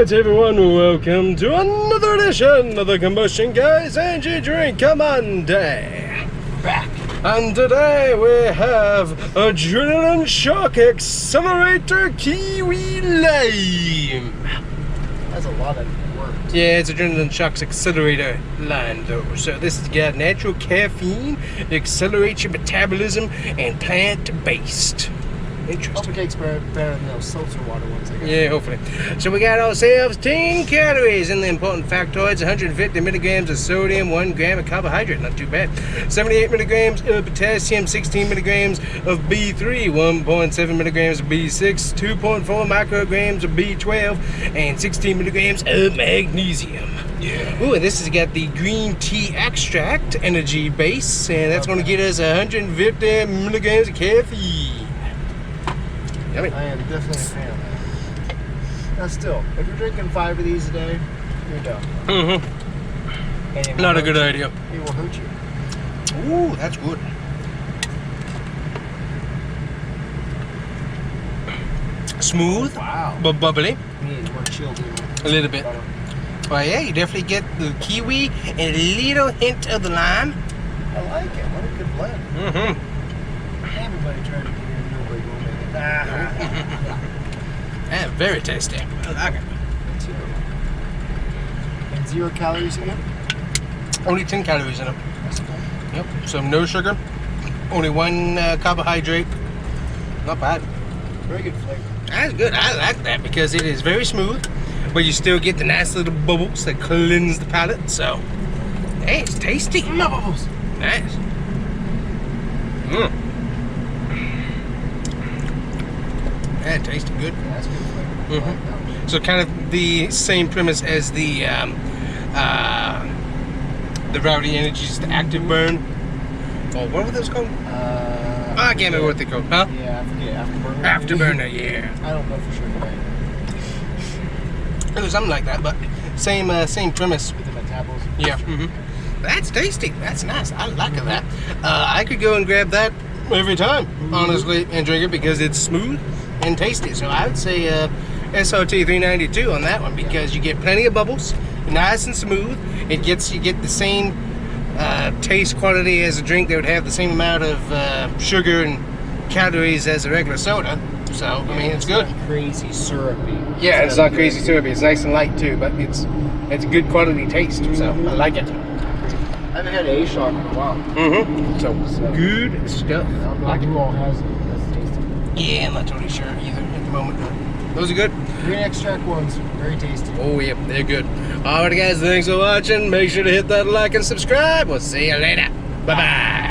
Alright everyone, welcome to another edition of the Combustion Guys Energy Drink Monday. Back. And today we have Adrenaline Shock Accelerator Kiwi Lime. That's a lot of work. Yeah, it's Adrenaline Shock's Accelerator line though. So this has got natural caffeine, accelerates your metabolism, and plant-based. Interesting. Hope it tastes better than those seltzer water ones I got. Yeah, hopefully. So we got ourselves 10 calories in the important factoids, 150 milligrams of sodium, 1 gram of carbohydrate, not too bad. 78 milligrams of potassium, 16 milligrams of B3, 1.7 milligrams of B6, 2.4 micrograms of B12, and 16 milligrams of magnesium. Yeah. Ooh, and this has got the green tea extract energy base, and that's going to get us 150 milligrams of caffeine. Yummy. I am definitely a fan of that. Now still, if you're drinking 5 of these a day, you're done. Mm-hmm. Not a good idea. It will hurt you. Ooh, that's good. Smooth, wow, but bubbly. Need more chilled in. A little bit. Well, yeah, you definitely get the kiwi and a little hint of the lime. I like it. What a good blend. Mm-hmm. Everybody trying to get in, nobody will make it. Yeah, very tasty. I like it. Me too. And 0 calories again? Only 10 calories in it. That's cool. Yep. So no sugar, only 1 carbohydrate. Not bad. Very good flavor. That's good. I like that because it is very smooth, but you still get the nice little bubbles that cleanse the palate. So, hey, it's tasty. No bubbles. Nice. Mmm. Yeah, it tasted good. Yeah, that's good flavor. Mm-hmm. I like that one. So kind of the same premise as the Rowdy Energies, the Active Burn. Oh, what were those called? I can't remember what they're called. Huh? Yeah, I forget. Afterburner. Afterburner, yeah. I don't know for sure. It was something like that, but same premise. With the metabolism. Yeah. Mm-hmm. That's tasty. That's nice. I like that. I could go and grab that every time, honestly, and drink it because it's smooth and tasty. So I would say SRT 392 on that one because you get plenty of bubbles, nice and smooth. You get the same taste quality as a drink that would have the same amount of sugar and calories as a regular soda. So I mean, it's good. Not crazy syrupy. Yeah, it's not crazy syrupy. It's nice and light too, but it's a good quality taste. So I like it. I haven't had an A-Shock in a while. Mm-hmm. So good stuff. I don't know who all has it. That's tasty. Yeah, I'm not totally sure either at the moment. Those are good. Green extract ones, very tasty. Oh, yeah, they're good. Alright, guys, thanks for watching. Make sure to hit that like and subscribe. We'll see you later. Bye-bye.